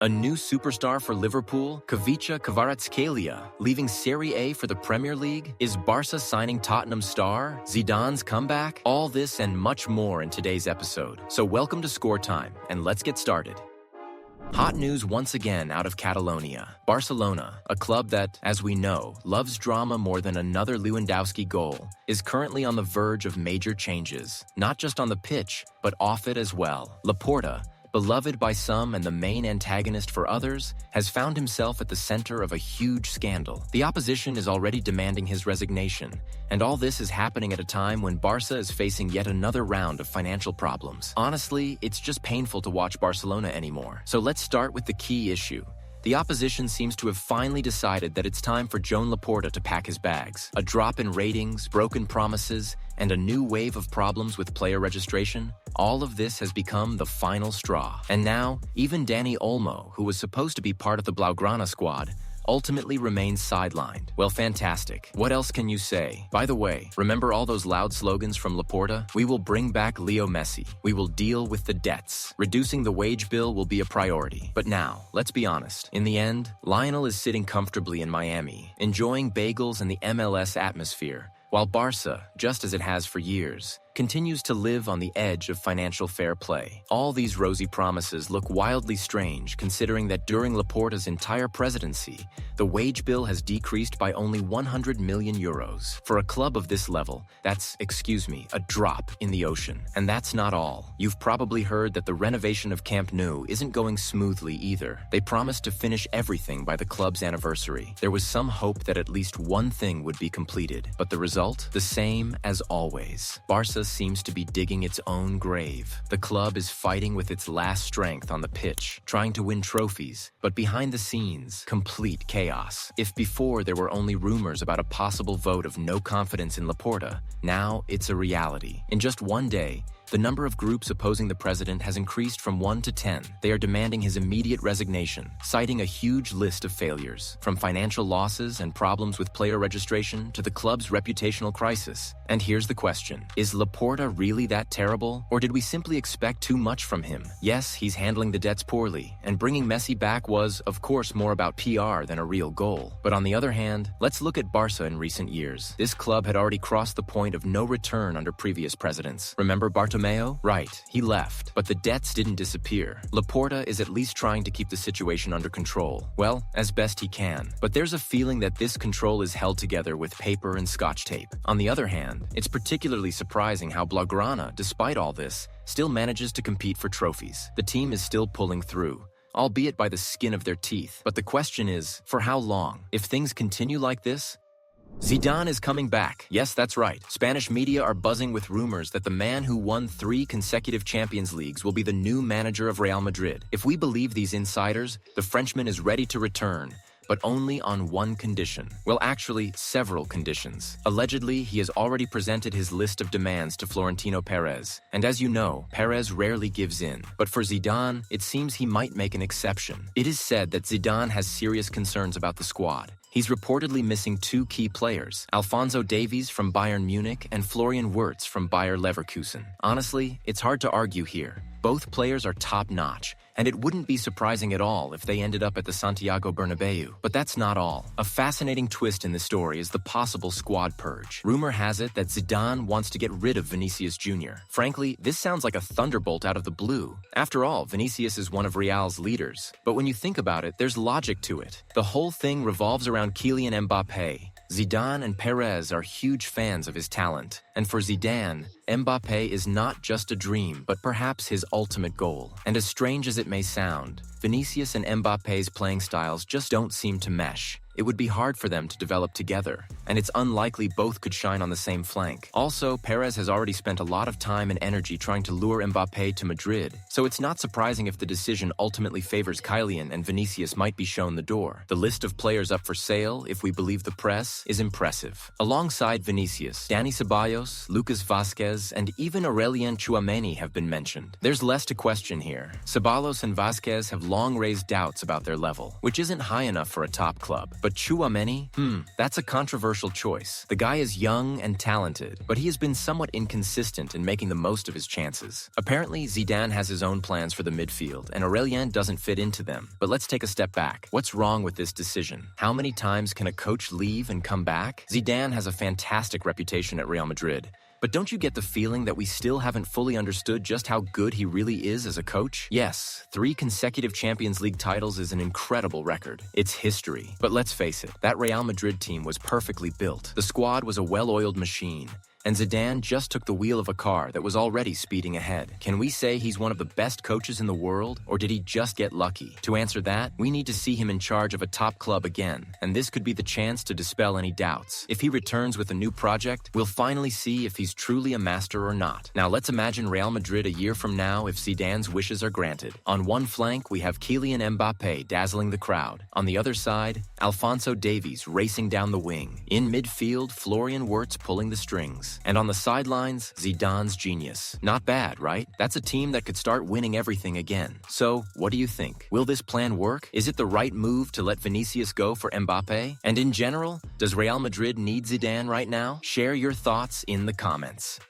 A new superstar for Liverpool, Kvara, leaving Serie A for the Premier League? Is Barca signing Tottenham star? Zidane's comeback? All this and much more in today's episode. So welcome to ScoreTime, and let's get started. Hot news once again out of Catalonia. Barcelona, a club that, as we know, loves drama more than another Lewandowski goal, is currently on the verge of major changes, not just on the pitch, but off it as well. Laporta, beloved by some and the main antagonist for others, has found himself at the center of a huge scandal. The opposition is already demanding his resignation, and all this is happening at a time when Barca is facing yet another round of financial problems. Honestly, it's just painful to watch Barcelona anymore. So let's start with the key issue. The opposition seems to have finally decided that it's time for Joan Laporta to pack his bags. A drop in ratings, broken promises, and a new wave of problems with player registration, all of this has become the final straw. And now, even Dani Olmo, who was supposed to be part of the Blaugrana squad, ultimately remains sidelined. Well, fantastic. What else can you say? By the way, remember all those loud slogans from Laporta? We will bring back Leo Messi. We will deal with the debts. Reducing the wage bill will be a priority. But now, let's be honest. In the end, Lionel is sitting comfortably in Miami, enjoying bagels and the MLS atmosphere, while Barca, just as it has for years, continues to live on the edge of financial fair play. All these rosy promises look wildly strange considering that during Laporta's entire presidency, the wage bill has decreased by only 100 million euros. For a club of this level, that's, a drop in the ocean. And that's not all. You've probably heard that the renovation of Camp Nou isn't going smoothly either. They promised to finish everything by the club's anniversary. There was some hope that at least one thing would be completed, but the result? The same as always. Barca seems to be digging its own grave. The club is fighting with its last strength on the pitch, trying to win trophies, but behind the scenes, complete chaos. If before there were only rumors about a possible vote of no confidence in Laporta, now it's a reality. In just one day, the number of groups opposing the president has increased from 1 to 10. They are demanding his immediate resignation, citing a huge list of failures, from financial losses and problems with player registration to the club's reputational crisis. And here's the question. Is Laporta really that terrible? Or did we simply expect too much from him? Yes, he's handling the debts poorly, and bringing Messi back was, of course, more about PR than a real goal. But on the other hand, let's look at Barca in recent years. This club had already crossed the point of no return under previous presidents. Remember Bartomeu? Right, he left, but the debts didn't disappear. Laporta is at least trying to keep the situation under control. Well, as best he can. But there's a feeling that this control is held together with paper and scotch tape. On the other hand, it's particularly surprising how Blaugrana, despite all this, still manages to compete for trophies. The team is still pulling through, albeit by the skin of their teeth. But the question is, for how long? If things continue like this, Zidane is coming back. Yes, that's right. Spanish media are buzzing with rumors that the man who won 3 consecutive Champions Leagues will be the new manager of Real Madrid. If we believe these insiders, the Frenchman is ready to return, but only on one condition. Well, actually, several conditions. Allegedly, he has already presented his list of demands to Florentino Perez. And as you know, Perez rarely gives in. But for Zidane, it seems he might make an exception. It is said that Zidane has serious concerns about the squad. He's reportedly missing 2 key players, Alphonso Davies from Bayern Munich and Florian Wirtz from Bayer Leverkusen. Honestly, it's hard to argue here. Both players are top-notch, and it wouldn't be surprising at all if they ended up at the Santiago Bernabeu. But that's not all. A fascinating twist in the story is the possible squad purge. Rumor has it that Zidane wants to get rid of Vinicius Jr. Frankly, this sounds like a thunderbolt out of the blue. After all, Vinicius is one of Real's leaders. But when you think about it, there's logic to it. The whole thing revolves around Kylian Mbappé. Zidane and Perez are huge fans of his talent. And for Zidane, Mbappé is not just a dream, but perhaps his ultimate goal. And as strange as it may sound, Vinicius and Mbappé's playing styles just don't seem to mesh. It would be hard for them to develop together, and it's unlikely both could shine on the same flank. Also, Perez has already spent a lot of time and energy trying to lure Mbappé to Madrid, so it's not surprising if the decision ultimately favors Kylian and Vinicius might be shown the door. The list of players up for sale, if we believe the press, is impressive. Alongside Vinicius, Dani Ceballos, Lucas Vazquez, and even Aurelien Tchouameni have been mentioned. There's less to question here. Ceballos and Vazquez have long raised doubts about their level, which isn't high enough for a top club. But But Tchouaméni? That's a controversial choice. The guy is young and talented, but he has been somewhat inconsistent in making the most of his chances. Apparently, Zidane has his own plans for the midfield, and Aurélien doesn't fit into them. But let's take a step back. What's wrong with this decision? How many times can a coach leave and come back? Zidane has a fantastic reputation at Real Madrid. But don't you get the feeling that we still haven't fully understood just how good he really is as a coach? Yes, 3 consecutive Champions League titles is an incredible record. It's history. But let's face it, that Real Madrid team was perfectly built. The squad was a well-oiled machine. And Zidane just took the wheel of a car that was already speeding ahead. Can we say he's one of the best coaches in the world, or did he just get lucky? To answer that, we need to see him in charge of a top club again, and this could be the chance to dispel any doubts. If he returns with a new project, we'll finally see if he's truly a master or not. Now let's imagine Real Madrid a year from now if Zidane's wishes are granted. On one flank, we have Kylian Mbappé dazzling the crowd. On the other side, Alphonso Davies racing down the wing. In midfield, Florian Wirtz pulling the strings. And on the sidelines, Zidane's genius. Not bad, right? That's a team that could start winning everything again. So, what do you think? Will this plan work? Is it the right move to let Vinicius go for Mbappé? And in general, does Real Madrid need Zidane right now? Share your thoughts in the comments.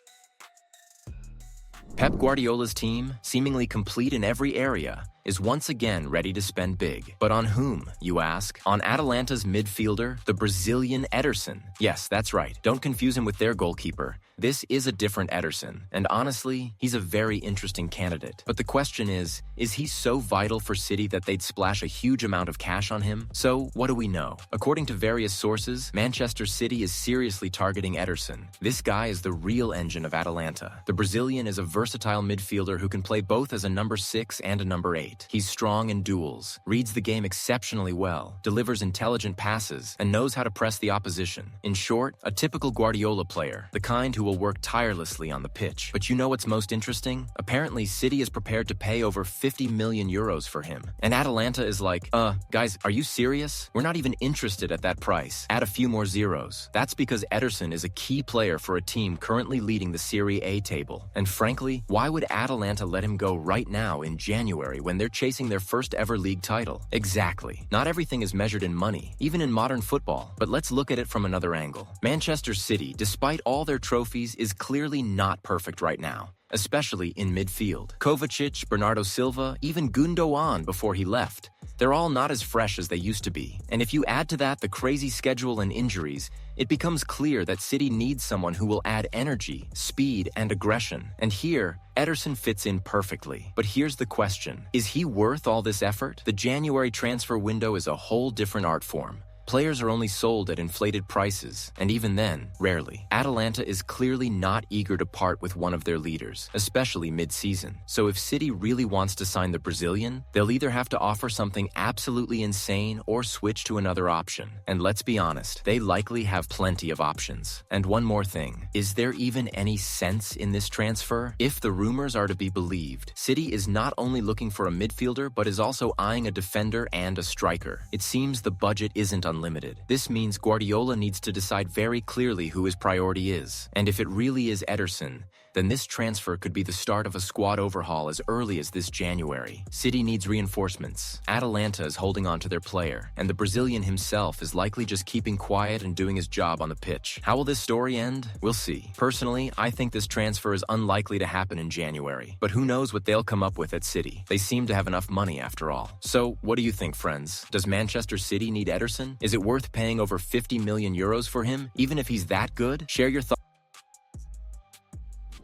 Pep Guardiola's team, seemingly complete in every area, is once again ready to spend big. But on whom, you ask? On Atalanta's midfielder, the Brazilian Ederson. Yes, that's right. Don't confuse him with their goalkeeper. This is a different Ederson, and honestly, he's a very interesting candidate. But the question is he so vital for City that they'd splash a huge amount of cash on him? So, what do we know? According to various sources, Manchester City is seriously targeting Ederson. This guy is the real engine of Atalanta. The Brazilian is a versatile midfielder who can play both as a number 6 and a number 8. He's strong in duels, reads the game exceptionally well, delivers intelligent passes, and knows how to press the opposition. In short, a typical Guardiola player, the kind who will work tirelessly on the pitch. But you know what's most interesting? Apparently, City is prepared to pay over 50 million euros for him. And Atalanta is like, guys, are you serious? We're not even interested at that price. Add a few more zeros. That's because Ederson is a key player for a team currently leading the Serie A table. And frankly, why would Atalanta let him go right now in January when they're chasing their first ever league title? Exactly. Not everything is measured in money, even in modern football. But let's look at it from another angle. Manchester City, despite all their trophies, is clearly not perfect right now, especially in midfield. Kovacic, Bernardo Silva, even Gundogan before he left. They're all not as fresh as they used to be. And if you add to that the crazy schedule and injuries, it becomes clear that City needs someone who will add energy, speed, and aggression. And here, Ederson fits in perfectly. But here's the question. Is he worth all this effort? The January transfer window is a whole different art form. Players are only sold at inflated prices, and even then, rarely. Atalanta is clearly not eager to part with one of their leaders, especially mid-season. So if City really wants to sign the Brazilian, they'll either have to offer something absolutely insane or switch to another option. And let's be honest, they likely have plenty of options. And one more thing, is there even any sense in this transfer? If the rumors are to be believed, City is not only looking for a midfielder, but is also eyeing a defender and a striker. It seems the budget isn't unlimited. This means Guardiola needs to decide very clearly who his priority is. And if it really is Ederson, then this transfer could be the start of a squad overhaul as early as this January. City needs reinforcements. Atalanta is holding on to their player, and the Brazilian himself is likely just keeping quiet and doing his job on the pitch. How will this story end? We'll see. Personally, I think this transfer is unlikely to happen in January, but who knows what they'll come up with at City. They seem to have enough money after all. So, what do you think, friends? Does Manchester City need Ederson? Is it worth paying over 50 million euros for him, even if he's that good? Share your thoughts.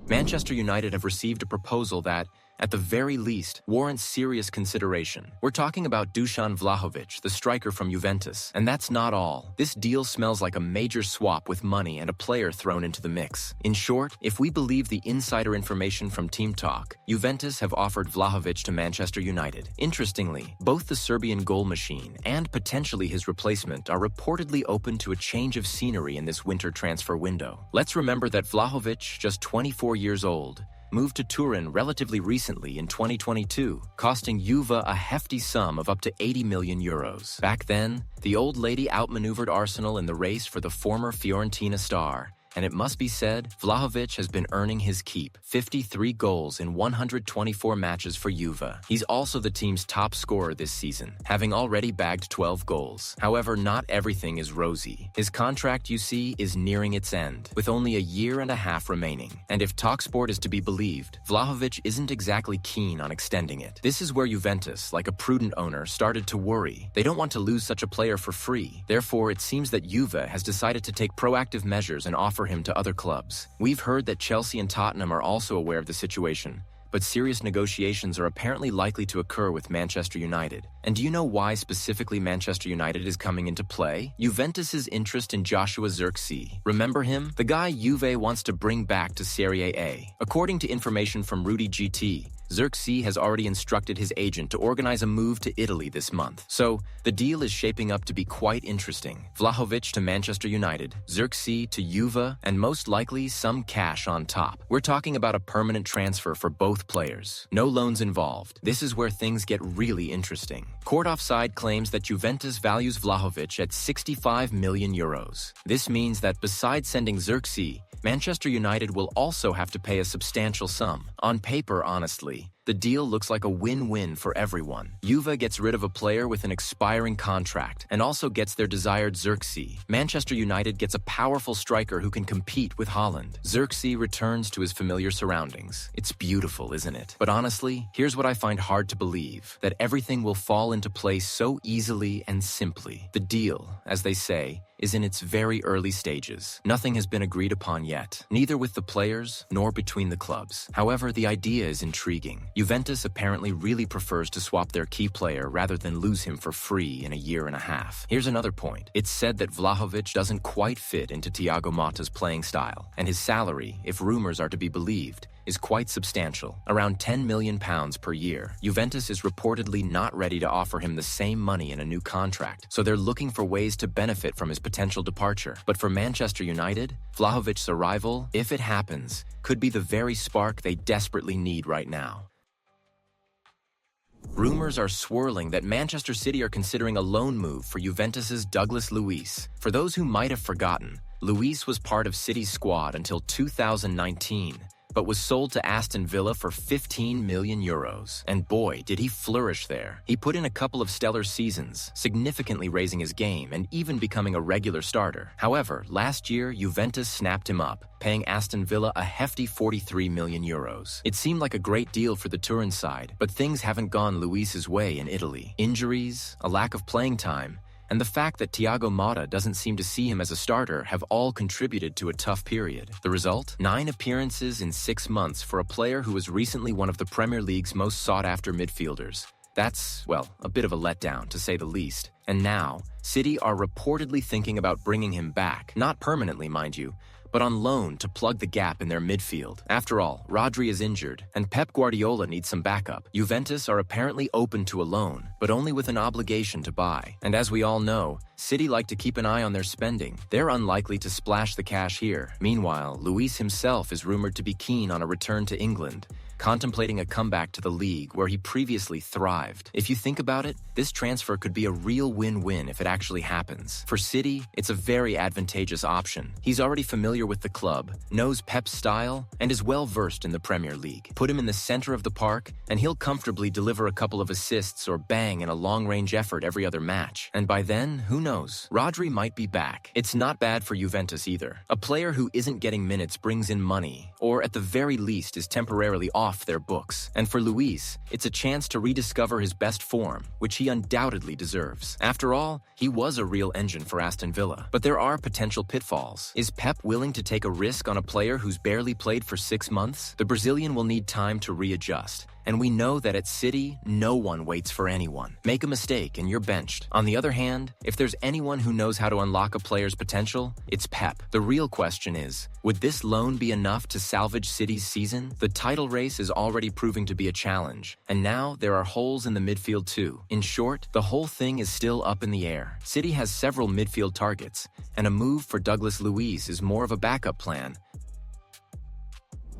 Manchester United have received a proposal that, at the very least, warrants serious consideration. We're talking about Dusan Vlahovic, the striker from Juventus. And that's not all. This deal smells like a major swap with money and a player thrown into the mix. In short, if we believe the insider information from Team Talk, Juventus have offered Vlahovic to Manchester United. Interestingly, both the Serbian goal machine and potentially his replacement are reportedly open to a change of scenery in this winter transfer window. Let's remember that Vlahovic, just 24 years old, moved to Turin relatively recently in 2022, costing Juve a hefty sum of up to 80 million euros. Back then, the old lady outmaneuvered Arsenal in the race for the former Fiorentina star, And it must be said, Vlahovic has been earning his keep. 53 goals in 124 matches for Juve. He's also the team's top scorer this season, having already bagged 12 goals. However, not everything is rosy. His contract, you see, is nearing its end, with only a year and a half remaining. And if TalkSport is to be believed, Vlahovic isn't exactly keen on extending it. This is where Juventus, like a prudent owner, started to worry. They don't want to lose such a player for free. Therefore, it seems that Juve has decided to take proactive measures and offer him to other clubs. We've heard that Chelsea and Tottenham are also aware of the situation, but serious negotiations are apparently likely to occur with Manchester United. And do you know why specifically Manchester United is coming into play? Juventus's interest in Joshua Zirkzee. Remember him? The guy Juve wants to bring back to Serie A. According to information from Rudy GT, Zirkzee has already instructed his agent to organize a move to Italy this month. So, the deal is shaping up to be quite interesting. Vlahovic to Manchester United, Zirkzee to Juve, and most likely some cash on top. We're talking about a permanent transfer for both players. No loans involved. This is where things get really interesting. Court Offside claims that Juventus values Vlahovic at 65 million euros. This means that besides sending Zirkzee, Manchester United will also have to pay a substantial sum. On paper, honestly, the deal looks like a win-win for everyone. Juve gets rid of a player with an expiring contract and also gets their desired Zirkzee. Manchester United gets a powerful striker who can compete with Haaland. Zirkzee returns to his familiar surroundings. It's beautiful, isn't it? But honestly, here's what I find hard to believe, that everything will fall into place so easily and simply. The deal, as they say, is in its very early stages. Nothing has been agreed upon yet, neither with the players nor between the clubs. However, the idea is intriguing. Juventus apparently really prefers to swap their key player rather than lose him for free in a year and a half. Here's another point. It's said that Vlahovic doesn't quite fit into Thiago Motta's playing style, and his salary, if rumors are to be believed, is quite substantial, around £10 million per year. Juventus is reportedly not ready to offer him the same money in a new contract, so they're looking for ways to benefit from his potential departure. But for Manchester United, Vlahovic's arrival, if it happens, could be the very spark they desperately need right now. Rumors are swirling that Manchester City are considering a loan move for Juventus's Douglas Luiz. For those who might have forgotten, Luiz was part of City's squad until 2019, but was sold to Aston Villa for 15 million euros. And boy, did he flourish there. He put in a couple of stellar seasons, significantly raising his game and even becoming a regular starter. However, last year, Juventus snapped him up, paying Aston Villa a hefty 43 million euros. It seemed like a great deal for the Turin side, but things haven't gone Luiz's way in Italy. Injuries, a lack of playing time, and the fact that Thiago Motta doesn't seem to see him as a starter have all contributed to a tough period. The result? 9 appearances in 6 months for a player who was recently one of the Premier League's most sought-after midfielders. That's, well, a bit of a letdown, to say the least. And now, City are reportedly thinking about bringing him back, not permanently, mind you, but on loan to plug the gap in their midfield. After all, Rodri is injured, and Pep Guardiola needs some backup. Juventus are apparently open to a loan, but only with an obligation to buy. And as we all know, City like to keep an eye on their spending. They're unlikely to splash the cash here. Meanwhile, Luiz himself is rumored to be keen on a return to England, contemplating a comeback to the league where he previously thrived. If you think about it, this transfer could be a real win-win if it actually happens. For City, it's a very advantageous option. He's already familiar with the club, knows Pep's style, and is well-versed in the Premier League. Put him in the center of the park, and he'll comfortably deliver a couple of assists or bang in a long-range effort every other match. And by then, who knows? Rodri might be back. It's not bad for Juventus either. A player who isn't getting minutes brings in money, or at the very least is temporarily off their books. And for Luiz, it's a chance to rediscover his best form, which he undoubtedly deserves. After all, he was a real engine for Aston Villa. But there are potential pitfalls. Is Pep willing to take a risk on a player who's barely played for 6 months? The Brazilian will need time to readjust. And we know that at City, no one waits for anyone. Make a mistake and you're benched. On the other hand, if there's anyone who knows how to unlock a player's potential, it's Pep. The real question is, would this loan be enough to salvage City's season? The title race is already proving to be a challenge, and now there are holes in the midfield too. In short, the whole thing is still up in the air. City has several midfield targets, and a move for Douglas Luiz is more of a backup plan.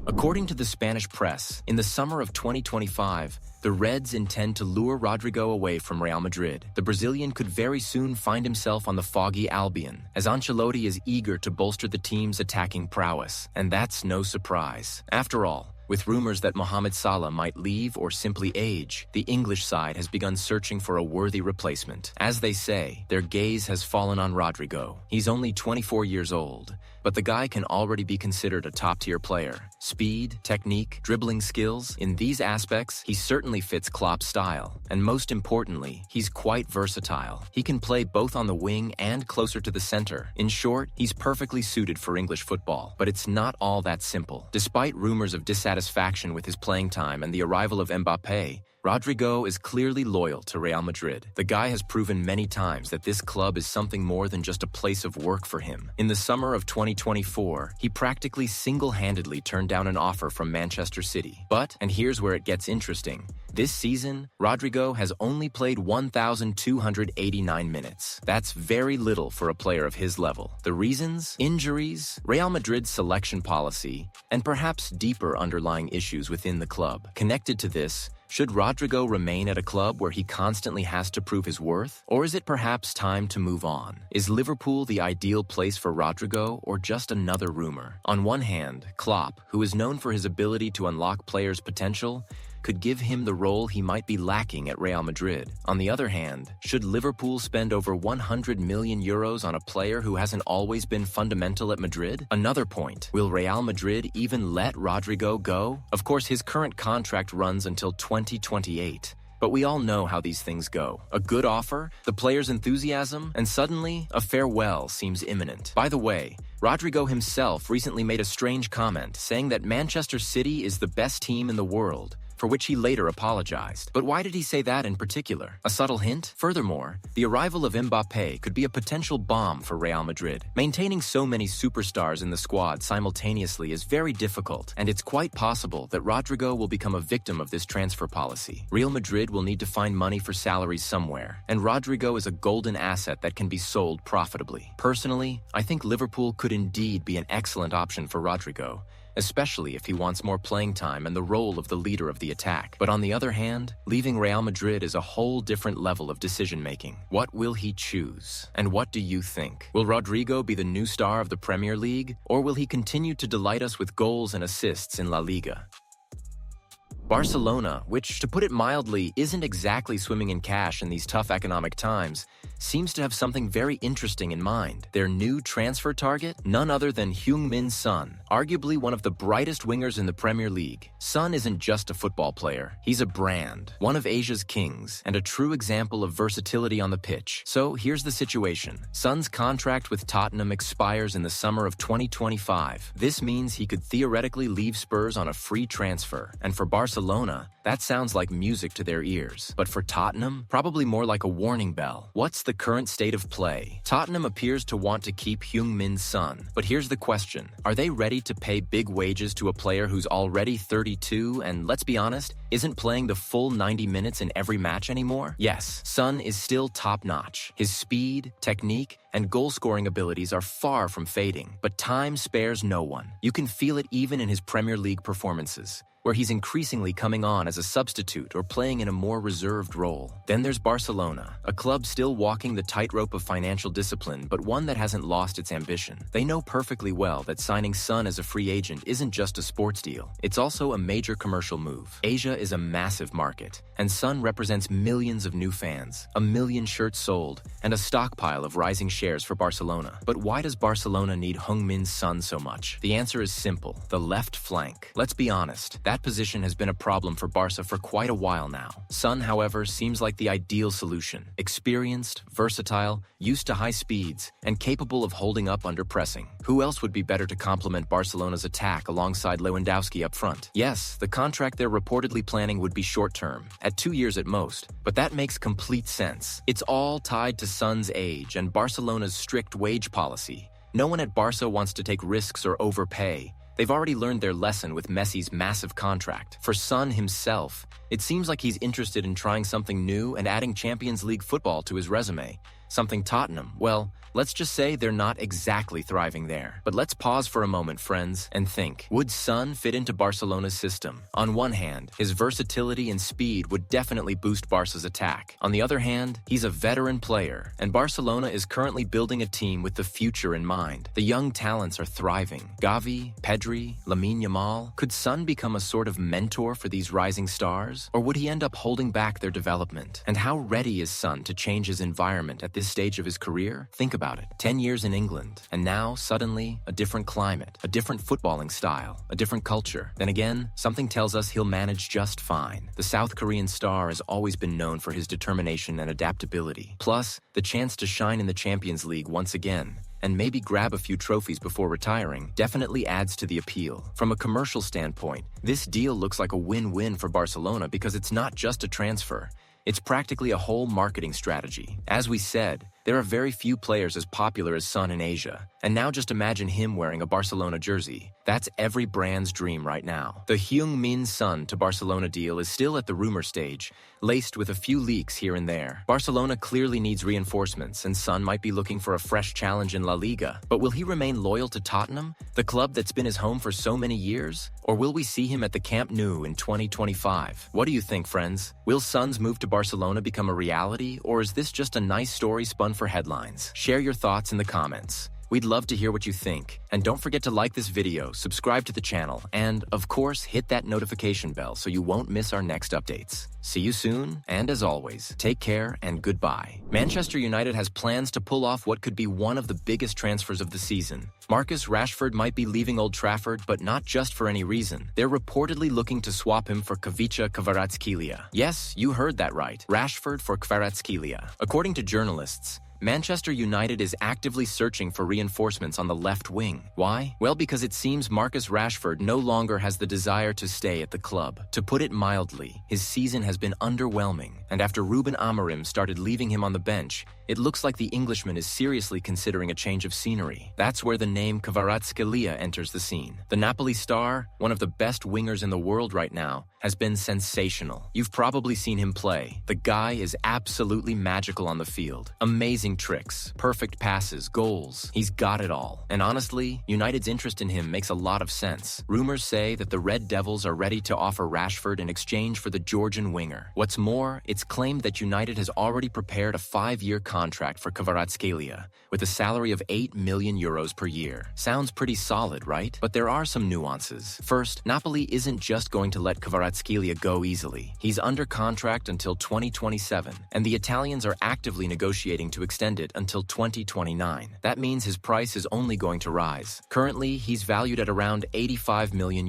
According to the Spanish press, in the summer of 2025, the Reds intend to lure Rodrigo away from Real Madrid. The Brazilian could very soon find himself on the foggy Albion, as Ancelotti is eager to bolster the team's attacking prowess. And that's no surprise. After all, with rumors that Mohamed Salah might leave or simply age, the English side has begun searching for a worthy replacement. As they say, their gaze has fallen on Rodrigo. He's only 24 years old, but the guy can already be considered a top-tier player. Speed, technique, dribbling skills, in these aspects, he certainly fits Klopp's style. And most importantly, he's quite versatile. He can play both on the wing and closer to the center. In short, he's perfectly suited for English football. But it's not all that simple. Despite rumors of dissatisfaction with his playing time and the arrival of Mbappé, Rodrigo is clearly loyal to Real Madrid. The guy has proven many times that this club is something more than just a place of work for him. In the summer of 2024, he practically single-handedly turned down an offer from Manchester City. But, and here's where it gets interesting, this season, Rodrigo has only played 1,289 minutes. That's very little for a player of his level. The reasons? Injuries, Real Madrid's selection policy, and perhaps deeper underlying issues within the club. Connected to this, should Rodrigo remain at a club where he constantly has to prove his worth? Or is it perhaps time to move on? Is Liverpool the ideal place for Rodrigo, or just another rumor? On one hand, Klopp, who is known for his ability to unlock players' potential, could give him the role he might be lacking at Real Madrid. On the other hand, should Liverpool spend over 100 million euros on a player who hasn't always been fundamental at Madrid? Another point, will Real Madrid even let Rodrigo go? Of course, his current contract runs until 2028. But we all know how these things go. A good offer, the player's enthusiasm, and suddenly, a farewell seems imminent. By the way, Rodrigo himself recently made a strange comment, saying that Manchester City is the best team in the world, for which he later apologized. But why did he say that in particular? A subtle hint? Furthermore, the arrival of Mbappé could be a potential bomb for Real Madrid. Maintaining so many superstars in the squad simultaneously is very difficult, and it's quite possible that Rodrigo will become a victim of this transfer policy. Real Madrid will need to find money for salaries somewhere, and Rodrigo is a golden asset that can be sold profitably. Personally, I think Liverpool could indeed be an excellent option for Rodrigo, especially if he wants more playing time and the role of the leader of the attack. But on the other hand, leaving Real Madrid is a whole different level of decision-making. What will he choose? And what do you think? Will Rodrigo be the new star of the Premier League, or will he continue to delight us with goals and assists in La Liga? Barcelona, which, to put it mildly, isn't exactly swimming in cash in these tough economic times, seems to have something very interesting in mind. Their new transfer target? None other than Heung-Min Son, arguably one of the brightest wingers in the Premier League. Son isn't just a football player. He's a brand, one of Asia's kings, and a true example of versatility on the pitch. So here's the situation. Son's contract with Tottenham expires in the summer of 2025. This means he could theoretically leave Spurs on a free transfer. And for Barcelona, that sounds like music to their ears. But for Tottenham, probably more like a warning bell. What's the current state of play? Tottenham appears to want to keep Heung-Min Son. But here's the question. Are they ready to pay big wages to a player who's already 32 and, let's be honest, isn't playing the full 90 minutes in every match anymore? Yes, Son is still top-notch. His speed, technique, and goal-scoring abilities are far from fading. But time spares no one. You can feel it even in his Premier League performances, where he's increasingly coming on as a substitute or playing in a more reserved role. Then there's Barcelona, a club still walking the tightrope of financial discipline, but one that hasn't lost its ambition. They know perfectly well that signing Son as a free agent isn't just a sports deal. It's also a major commercial move. Asia is a massive market, and Son represents millions of new fans, 1 million shirts sold, and a stockpile of rising shares for Barcelona. But why does Barcelona need Heung-Min Son so much? The answer is simple: the left flank. Let's be honest, that position has been a problem for Barca for quite a while now. Son, however, seems like the ideal solution. Experienced, versatile, used to high speeds, and capable of holding up under pressing. Who else would be better to complement Barcelona's attack alongside Lewandowski up front? Yes, the contract they're reportedly planning would be short-term, at 2 years at most, but that makes complete sense. It's all tied to Son's age and Barcelona's strict wage policy. No one at Barca wants to take risks or overpay. They've already learned their lesson with Messi's massive contract. For Son himself, it seems like he's interested in trying something new and adding Champions League football to his resume. Something Tottenham, well, Let's just say they're not exactly thriving there. But let's pause for a moment, friends, and think. Would Son fit into Barcelona's system? On one hand, his versatility and speed would definitely boost Barca's attack. On the other hand, he's a veteran player, and Barcelona is currently building a team with the future in mind. The young talents are thriving. Gavi, Pedri, Lamine Yamal. Could Son become a sort of mentor for these rising stars? Or would he end up holding back their development? And how ready is Son to change his environment at this stage of his career? Think about it. 10 years in England, and now, suddenly, a different climate, a different footballing style, a different culture. Then again, something tells us he'll manage just fine. The South Korean star has always been known for his determination and adaptability. Plus, the chance to shine in the Champions League once again, and maybe grab a few trophies before retiring, definitely adds to the appeal. From a commercial standpoint, this deal looks like a win-win for Barcelona because it's not just a transfer. It's practically a whole marketing strategy. As we said, there are very few players as popular as Son in Asia. And now just imagine him wearing a Barcelona jersey. That's every brand's dream right now. The Heung-Min Son to Barcelona deal is still at the rumor stage, laced with a few leaks here and there. Barcelona clearly needs reinforcements, and Son might be looking for a fresh challenge in La Liga. But will he remain loyal to Tottenham, the club that's been his home for so many years? Or will we see him at the Camp Nou in 2025? What do you think, friends? Will Son's move to Barcelona become a reality, or is this just a nice story spun for headlines? Share your thoughts in the comments. We'd love to hear what you think. And don't forget to like this video, subscribe to the channel, and, of course, hit that notification bell so you won't miss our next updates. See you soon, and as always, take care and goodbye. Manchester United has plans to pull off what could be one of the biggest transfers of the season. Marcus Rashford might be leaving Old Trafford, but not just for any reason. They're reportedly looking to swap him for Kvara. Yes, you heard that right. Rashford for Kvara. According to journalists, Manchester United is actively searching for reinforcements on the left wing. Why? Well, because it seems Marcus Rashford no longer has the desire to stay at the club. To put it mildly, his season has been underwhelming, and after Ruben Amorim started leaving him on the bench, it looks like the Englishman is seriously considering a change of scenery. That's where the name Kvara enters the scene. The Napoli star, one of the best wingers in the world right now, has been sensational. You've probably seen him play. The guy is absolutely magical on the field. Amazing tricks, perfect passes, goals. He's got it all. And honestly, United's interest in him makes a lot of sense. Rumors say that the Red Devils are ready to offer Rashford in exchange for the Georgian winger. What's more, it's claimed that United has already prepared a 5-year contract for Kvara, with a salary of €8 million per year. Sounds pretty solid, right? But there are some nuances. First, Napoli isn't just going to let Kvara go easily. He's under contract until 2027, and the Italians are actively negotiating to extend it until 2029. That means his price is only going to rise. Currently, he's valued at around €85 million,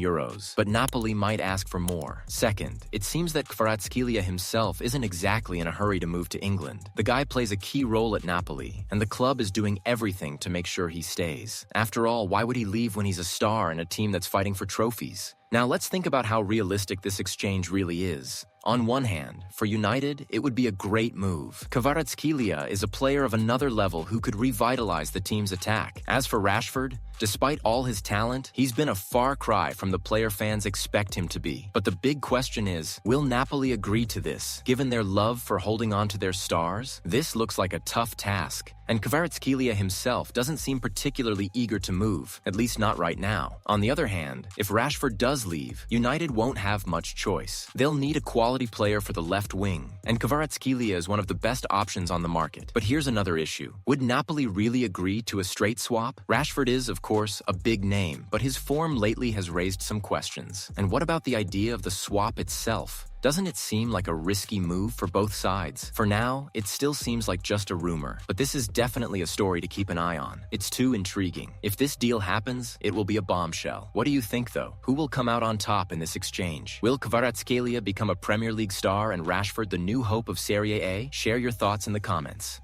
but Napoli might ask for more. Second, it seems that Kvara himself isn't exactly in a hurry to move to England. The guy plays a key role at Napoli, and the club is doing everything to make sure he stays. After all, why would he leave when he's a star in a team that's fighting for trophies? Now let's think about how realistic this exchange really is. On one hand, for United, it would be a great move. Kvara is a player of another level who could revitalize the team's attack. As for Rashford, despite all his talent, he's been a far cry from the player fans expect him to be. But the big question is, will Napoli agree to this, given their love for holding on to their stars? This looks like a tough task. And Kvara himself doesn't seem particularly eager to move, at least not right now. On the other hand, if Rashford does leave, United won't have much choice. They'll need a quality player for the left wing, and Kvara is one of the best options on the market. But here's another issue. Would Napoli really agree to a straight swap? Rashford is, of course, a big name, but his form lately has raised some questions. And what about the idea of the swap itself? Doesn't it seem like a risky move for both sides? For now, it still seems like just a rumor, but this is definitely a story to keep an eye on. It's too intriguing. If this deal happens, it will be a bombshell. What do you think, though? Who will come out on top in this exchange? Will Kvara become a Premier League star and Rashford the new hope of Serie A? Share your thoughts in the comments.